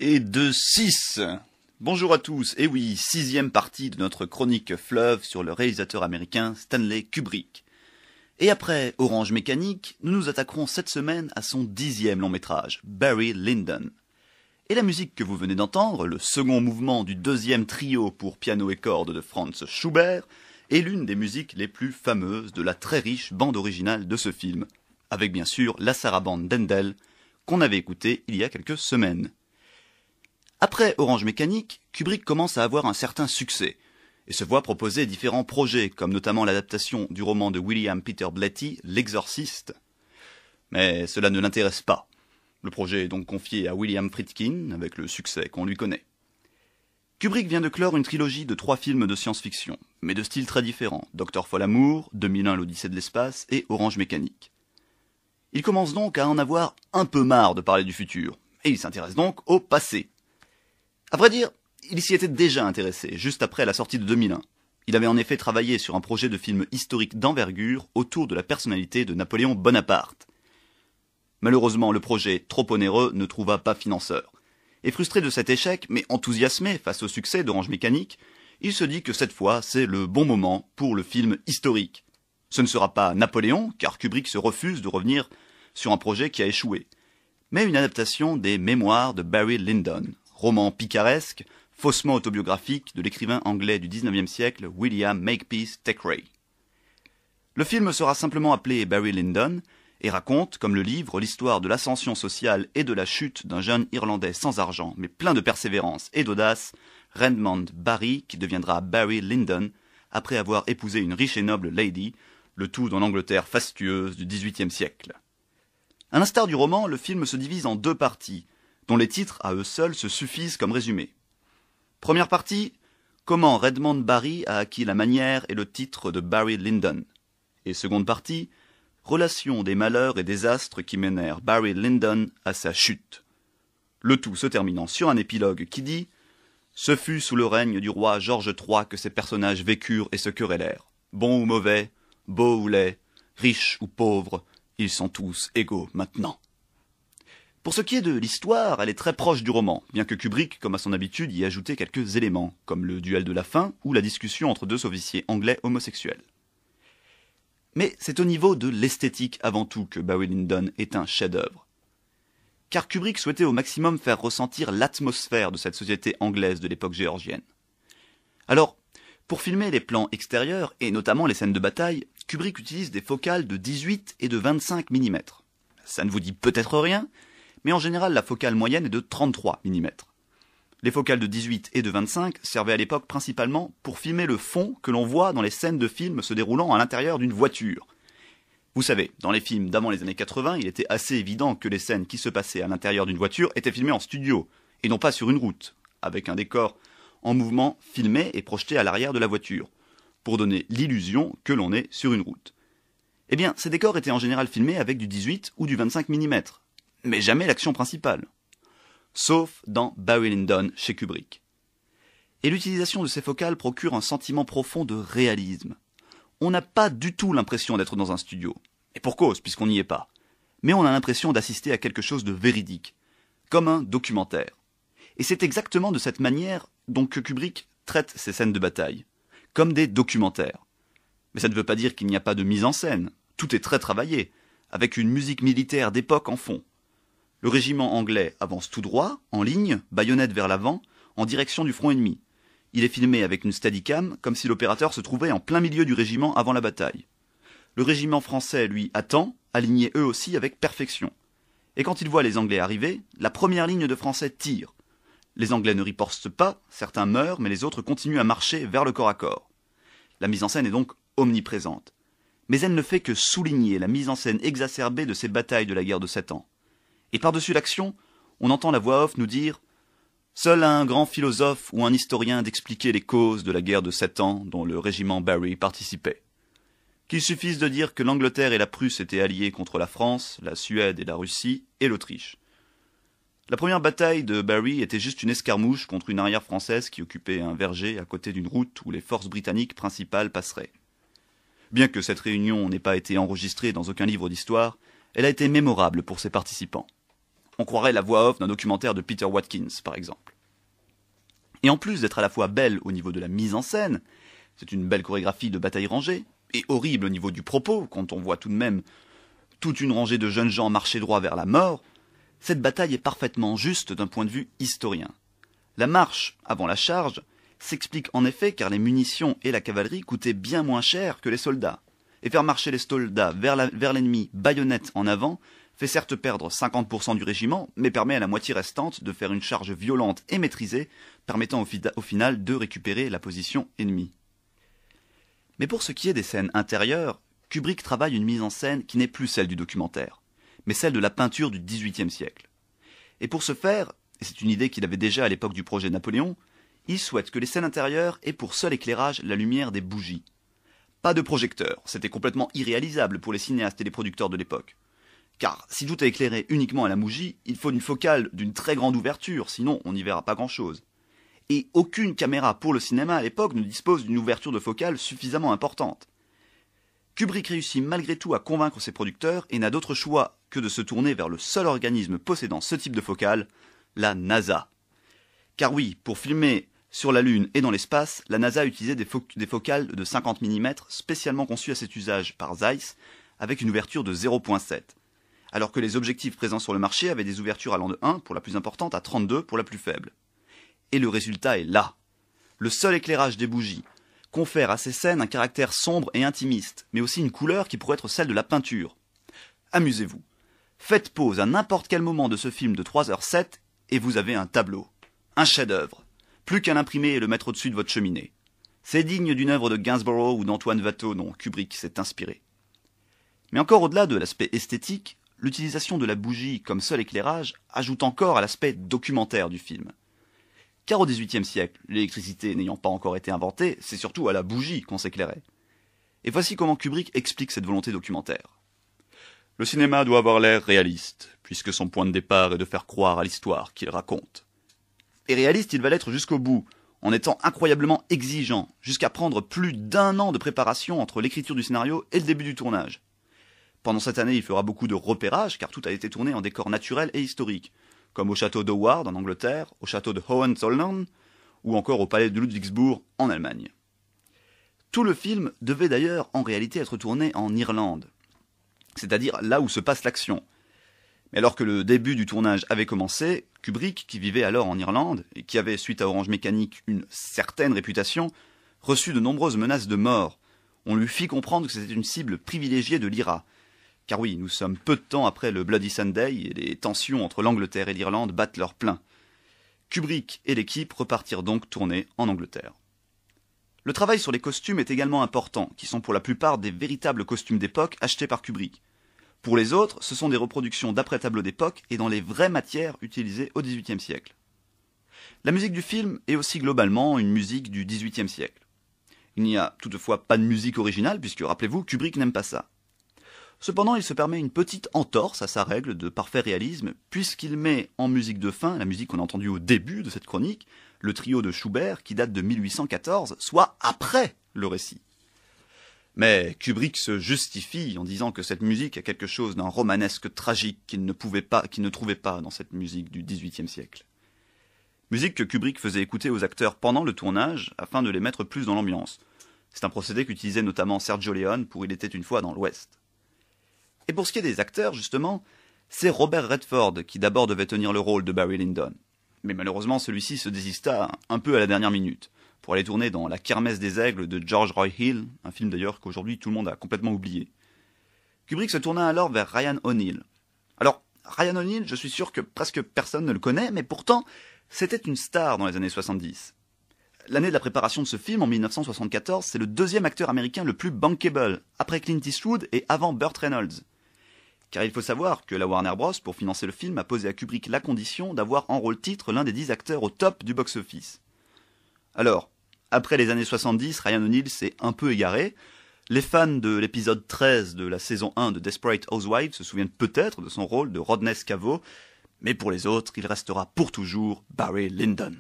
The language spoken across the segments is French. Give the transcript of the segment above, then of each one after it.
Et de 6. Bonjour à tous, et oui, 6e partie de notre chronique fleuve sur le réalisateur américain Stanley Kubrick. Et après Orange Mécanique, nous nous attaquerons cette semaine à son 10e long métrage, Barry Lyndon. Et la musique que vous venez d'entendre, le second mouvement du 2e trio pour piano et cordes de Franz Schubert, est l'une des musiques les plus fameuses de la très riche bande originale de ce film, avec bien sûr la sarabande d'Handel, qu'on avait écoutée il y a quelques semaines. Après Orange Mécanique, Kubrick commence à avoir un certain succès, et se voit proposer différents projets, comme notamment l'adaptation du roman de William Peter Blatty, L'Exorciste. Mais cela ne l'intéresse pas. Le projet est donc confié à William Friedkin, avec le succès qu'on lui connaît. Kubrick vient de clore une trilogie de 3 films de science-fiction, mais de styles très différents, Docteur Folamour, 2001 l'Odyssée de l'espace et Orange Mécanique. Il commence donc à en avoir un peu marre de parler du futur, et il s'intéresse donc au passé. À vrai dire, il s'y était déjà intéressé, juste après la sortie de 2001. Il avait en effet travaillé sur un projet de film historique d'envergure autour de la personnalité de Napoléon Bonaparte. Malheureusement, le projet, trop onéreux, ne trouva pas financeur. Et frustré de cet échec, mais enthousiasmé face au succès d'Orange Mécanique, il se dit que cette fois, c'est le bon moment pour le film historique. Ce ne sera pas Napoléon, car Kubrick se refuse de revenir sur un projet qui a échoué, mais une adaptation des Mémoires de Barry Lyndon, roman picaresque, faussement autobiographique de l'écrivain anglais du XIXe siècle William Makepeace Thackeray. Le film sera simplement appelé Barry Lyndon, et raconte, comme le livre, l'histoire de l'ascension sociale et de la chute d'un jeune Irlandais sans argent, mais plein de persévérance et d'audace, Redmond Barry, qui deviendra Barry Lyndon, après avoir épousé une riche et noble lady, le tout dans l'Angleterre fastueuse du XVIIIe siècle. À l'instar du roman, le film se divise en 2 parties, dont les titres à eux seuls se suffisent comme résumé. Première partie, comment Redmond Barry a acquis la manière et le titre de Barry Lyndon. Et seconde partie, relation des malheurs et désastres qui menèrent Barry Lyndon à sa chute. Le tout se terminant sur un épilogue qui dit « Ce fut sous le règne du roi George III que ces personnages vécurent et se querellèrent. Bons ou mauvais, beaux ou laids, riches ou pauvres, ils sont tous égaux maintenant. » Pour ce qui est de l'histoire, elle est très proche du roman, bien que Kubrick, comme à son habitude, y ait ajouté quelques éléments, comme le duel de la fin ou la discussion entre 2 officiers anglais homosexuels. Mais c'est au niveau de l'esthétique avant tout que Barry Lyndon est un chef-d'œuvre. Car Kubrick souhaitait au maximum faire ressentir l'atmosphère de cette société anglaise de l'époque géorgienne. Alors, pour filmer les plans extérieurs, et notamment les scènes de bataille, Kubrick utilise des focales de 18 et de 25 mm. Ça ne vous dit peut-être rien, mais en général la focale moyenne est de 33 mm. Les focales de 18 et de 25 servaient à l'époque principalement pour filmer le fond que l'on voit dans les scènes de films se déroulant à l'intérieur d'une voiture. Vous savez, dans les films d'avant les années 80, il était assez évident que les scènes qui se passaient à l'intérieur d'une voiture étaient filmées en studio, et non pas sur une route, avec un décor en mouvement filmé et projeté à l'arrière de la voiture, pour donner l'illusion que l'on est sur une route. Eh bien, ces décors étaient en général filmés avec du 18 ou du 25 mm, mais jamais l'action principale. Sauf dans Barry Lyndon chez Kubrick. Et l'utilisation de ces focales procure un sentiment profond de réalisme. On n'a pas du tout l'impression d'être dans un studio, et pour cause, puisqu'on n'y est pas, mais on a l'impression d'assister à quelque chose de véridique, comme un documentaire. Et c'est exactement de cette manière dont Kubrick traite ces scènes de bataille, comme des documentaires. Mais ça ne veut pas dire qu'il n'y a pas de mise en scène, tout est très travaillé, avec une musique militaire d'époque en fond. Le régiment anglais avance tout droit, en ligne, baïonnette vers l'avant, en direction du front ennemi. Il est filmé avec une steadicam, comme si l'opérateur se trouvait en plein milieu du régiment avant la bataille. Le régiment français, lui, attend, alignés eux aussi avec perfection. Et quand il voit les Anglais arriver, la première ligne de Français tire. Les Anglais ne ripostent pas, certains meurent, mais les autres continuent à marcher vers le corps à corps. La mise en scène est donc omniprésente. Mais elle ne fait que souligner la mise en scène exacerbée de ces batailles de la guerre de 7 ans. Et par-dessus l'action, on entend la voix off nous dire « Seul un grand philosophe ou un historien d'expliquer les causes de la guerre de 7 ans dont le régiment Barry participait. Qu'il suffise de dire que l'Angleterre et la Prusse étaient alliées contre la France, la Suède et la Russie, et l'Autriche. La première bataille de Barry était juste une escarmouche contre une arrière française qui occupait un verger à côté d'une route où les forces britanniques principales passeraient. Bien que cette réunion n'ait pas été enregistrée dans aucun livre d'histoire, elle a été mémorable pour ses participants. On croirait la voix off d'un documentaire de Peter Watkins, par exemple. Et en plus d'être à la fois belle au niveau de la mise en scène, c'est une belle chorégraphie de bataille rangée, et horrible au niveau du propos, quand on voit tout de même toute une rangée de jeunes gens marcher droit vers la mort, cette bataille est parfaitement juste d'un point de vue historien. La marche avant la charge s'explique en effet car les munitions et la cavalerie coûtaient bien moins cher que les soldats, et faire marcher les soldats vers l'ennemi baïonnette en avant fait certes perdre 50% du régiment, mais permet à la moitié restante de faire une charge violente et maîtrisée, permettant au final de récupérer la position ennemie. Mais pour ce qui est des scènes intérieures, Kubrick travaille une mise en scène qui n'est plus celle du documentaire, mais celle de la peinture du XVIIIe siècle. Et pour ce faire, et c'est une idée qu'il avait déjà à l'époque du projet Napoléon, il souhaite que les scènes intérieures aient pour seul éclairage la lumière des bougies. Pas de projecteur, c'était complètement irréalisable pour les cinéastes et les producteurs de l'époque. Car si tout est éclairé uniquement à la bougie, il faut une focale d'une très grande ouverture, sinon on n'y verra pas grand-chose. Et aucune caméra pour le cinéma à l'époque ne dispose d'une ouverture de focale suffisamment importante. Kubrick réussit malgré tout à convaincre ses producteurs et n'a d'autre choix que de se tourner vers le seul organisme possédant ce type de focale, la NASA. Car oui, pour filmer sur la Lune et dans l'espace, la NASA utilisait des focales de 50 mm spécialement conçues à cet usage par Zeiss, avec une ouverture de 0.7. Alors que les objectifs présents sur le marché avaient des ouvertures allant de 1 pour la plus importante à 32 pour la plus faible. Et le résultat est là. Le seul éclairage des bougies confère à ces scènes un caractère sombre et intimiste, mais aussi une couleur qui pourrait être celle de la peinture. Amusez-vous. Faites pause à n'importe quel moment de ce film de 3h07 et vous avez un tableau. Un chef-d'œuvre. Plus qu'à l'imprimer et le mettre au-dessus de votre cheminée. C'est digne d'une œuvre de Gainsborough ou d'Antoine Watteau dont Kubrick s'est inspiré. Mais encore au-delà de l'aspect esthétique, l'utilisation de la bougie comme seul éclairage ajoute encore à l'aspect documentaire du film. Car au XVIIIe siècle, l'électricité n'ayant pas encore été inventée, c'est surtout à la bougie qu'on s'éclairait. Et voici comment Kubrick explique cette volonté documentaire. Le cinéma doit avoir l'air réaliste, puisque son point de départ est de faire croire à l'histoire qu'il raconte. Et réaliste, il va l'être jusqu'au bout, en étant incroyablement exigeant, jusqu'à prendre plus d'1 an de préparation entre l'écriture du scénario et le début du tournage. Pendant cette année, il fera beaucoup de repérage, car tout a été tourné en décor naturel et historique, comme au château d'Howard en Angleterre, au château de Hohenzollern, ou encore au palais de Ludwigsburg en Allemagne. Tout le film devait d'ailleurs en réalité être tourné en Irlande, c'est-à-dire là où se passe l'action. Mais alors que le début du tournage avait commencé, Kubrick, qui vivait alors en Irlande, et qui avait, suite à Orange Mécanique, une certaine réputation, reçut de nombreuses menaces de mort. On lui fit comprendre que c'était une cible privilégiée de l'IRA. Car oui, nous sommes peu de temps après le Bloody Sunday et les tensions entre l'Angleterre et l'Irlande battent leur plein. Kubrick et l'équipe repartirent donc tourner en Angleterre. Le travail sur les costumes est également important, qui sont pour la plupart des véritables costumes d'époque achetés par Kubrick. Pour les autres, ce sont des reproductions d'après-tableaux d'époque et dans les vraies matières utilisées au XVIIIe siècle. La musique du film est aussi globalement une musique du XVIIIe siècle. Il n'y a toutefois pas de musique originale, puisque, rappelez-vous, Kubrick n'aime pas ça. Cependant, il se permet une petite entorse à sa règle de parfait réalisme, puisqu'il met en musique de fin, la musique qu'on a entendue au début de cette chronique, le trio de Schubert qui date de 1814, soit après le récit. Mais Kubrick se justifie en disant que cette musique a quelque chose d'un romanesque tragique qu'il ne trouvait pas dans cette musique du XVIIIe siècle. Musique que Kubrick faisait écouter aux acteurs pendant le tournage afin de les mettre plus dans l'ambiance. C'est un procédé qu'utilisait notamment Sergio Leone pour Il était une fois dans l'Ouest. Et pour ce qui est des acteurs, justement, c'est Robert Redford qui d'abord devait tenir le rôle de Barry Lyndon. Mais malheureusement, celui-ci se désista un peu à la dernière minute, pour aller tourner dans La Kermesse des Aigles de George Roy Hill, un film d'ailleurs qu'aujourd'hui tout le monde a complètement oublié. Kubrick se tourna alors vers Ryan O'Neal. Alors, Ryan O'Neal, je suis sûr que presque personne ne le connaît, mais pourtant, c'était une star dans les années 70. L'année de la préparation de ce film, en 1974, c'est le deuxième acteur américain le plus bankable, après Clint Eastwood et avant Burt Reynolds. Car il faut savoir que la Warner Bros, pour financer le film, a posé à Kubrick la condition d'avoir en rôle titre l'un des 10 acteurs au top du box-office. Alors, après les années 70, Ryan O'Neal s'est un peu égaré. Les fans de l'épisode 13 de la saison 1 de Desperate Housewives se souviennent peut-être de son rôle de Rodney Scavo, mais pour les autres, il restera pour toujours Barry Lyndon.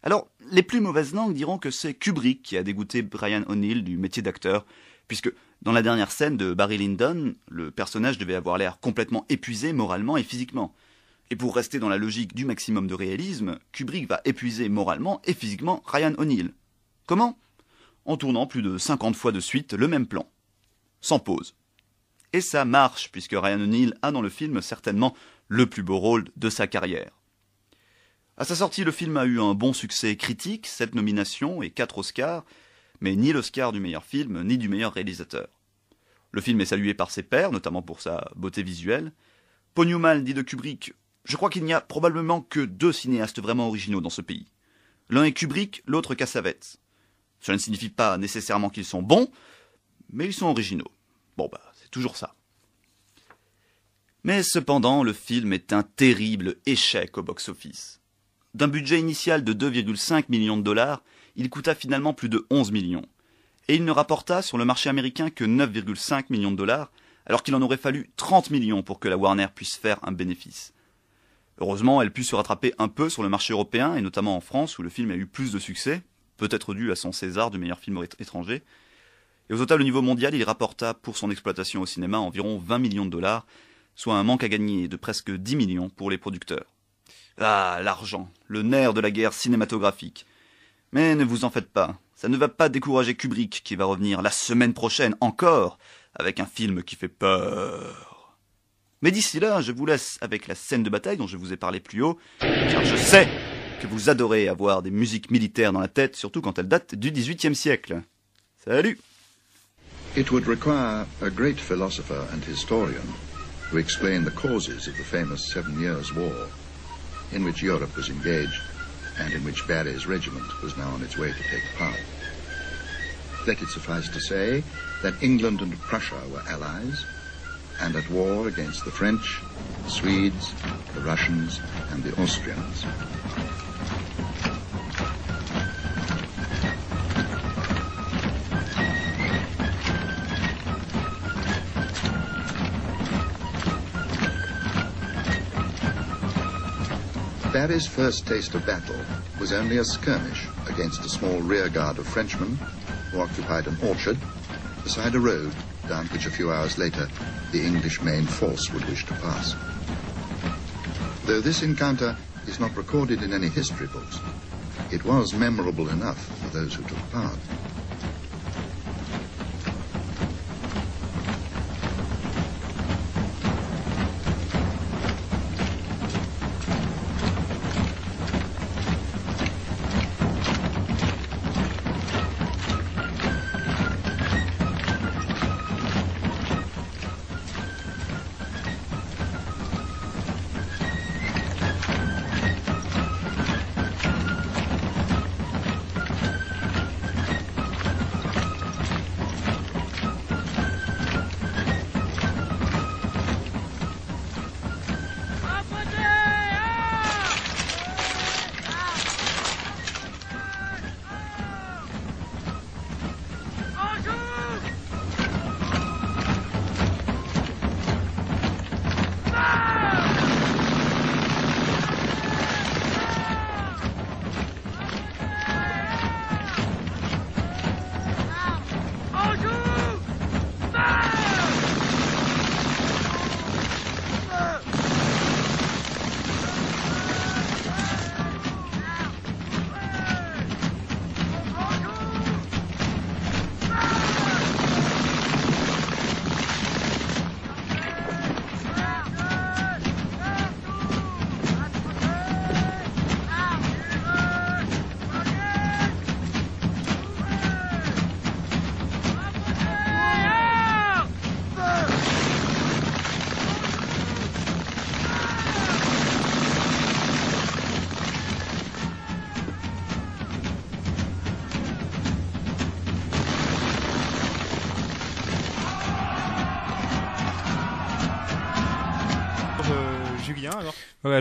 Alors, les plus mauvaises langues diront que c'est Kubrick qui a dégoûté Ryan O'Neal du métier d'acteur, puisque dans la dernière scène de Barry Lyndon, le personnage devait avoir l'air complètement épuisé moralement et physiquement. Et pour rester dans la logique du maximum de réalisme, Kubrick va épuiser moralement et physiquement Ryan O'Neal. Comment ? En tournant plus de 50 fois de suite le même plan. Sans pause. Et ça marche, puisque Ryan O'Neal a dans le film certainement le plus beau rôle de sa carrière. À sa sortie, le film a eu un bon succès critique, 7 nominations et 4 Oscars, mais ni l'Oscar du meilleur film, ni du meilleur réalisateur. Le film est salué par ses pairs, notamment pour sa beauté visuelle. Paul Newman dit de Kubrick « Je crois qu'il n'y a probablement que 2 cinéastes vraiment originaux dans ce pays. L'un est Kubrick, l'autre Cassavetes. Cela ne signifie pas nécessairement qu'ils sont bons, mais ils sont originaux. Bon c'est toujours ça. » Mais cependant, le film est un terrible échec au box-office. D'un budget initial de 2,5 millions de dollars, il coûta finalement plus de 11 millions. Et il ne rapporta sur le marché américain que 9,5 millions de dollars, alors qu'il en aurait fallu 30 millions pour que la Warner puisse faire un bénéfice. Heureusement, elle put se rattraper un peu sur le marché européen, et notamment en France, où le film a eu plus de succès, peut-être dû à son César du meilleur film étranger. Et au total, au niveau mondial, il rapporta pour son exploitation au cinéma environ 20 millions de dollars, soit un manque à gagner de presque 10 millions pour les producteurs. Ah, l'argent, le nerf de la guerre cinématographique. Mais ne vous en faites pas, ça ne va pas décourager Kubrick qui va revenir la semaine prochaine encore avec un film qui fait peur. Mais d'ici là, je vous laisse avec la scène de bataille dont je vous ai parlé plus haut, car je sais que vous adorez avoir des musiques militaires dans la tête, surtout quand elles datent du XVIIIe siècle. Salut! It would require a great philosopher and historian to explain the causes of the famous 7 Years' War, in which Europe was engaged and in which Barry's regiment was now on its way to take part. Let it suffice to say that England and Prussia were allies and at war against the French, the Swedes, the Russians and the Austrians. Barry's first taste of battle was only a skirmish against a small rearguard of Frenchmen who occupied an orchard beside a road down which a few hours later the English main force would wish to pass. Though this encounter is not recorded in any history books, it was memorable enough for those who took part. Julien alors. Ouais,